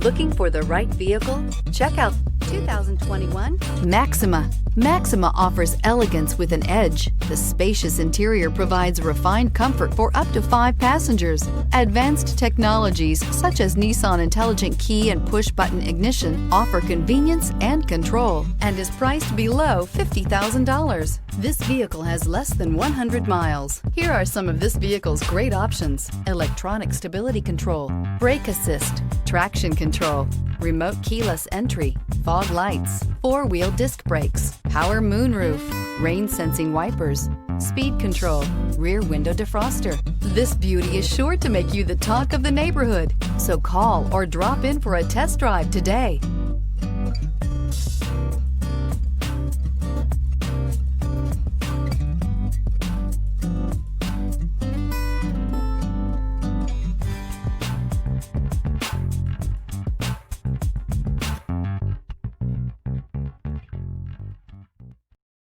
Looking for the right vehicle? Check out 2021 Maxima. Maxima offers elegance with an edge. The spacious interior provides refined comfort for up to 5 passengers. Advanced technologies such as Nissan Intelligent Key and push-button ignition offer convenience and control and is priced below $50,000. This vehicle has less than 100 miles. Here are some of this vehicle's great options: electronic stability control, brake assist, traction control, remote keyless entry, fog lights, 4-wheel disc brakes, power moonroof, rain sensing wipers, speed control, rear window defroster. This beauty is sure to make you the talk of the neighborhood. So call or drop in for a test drive today.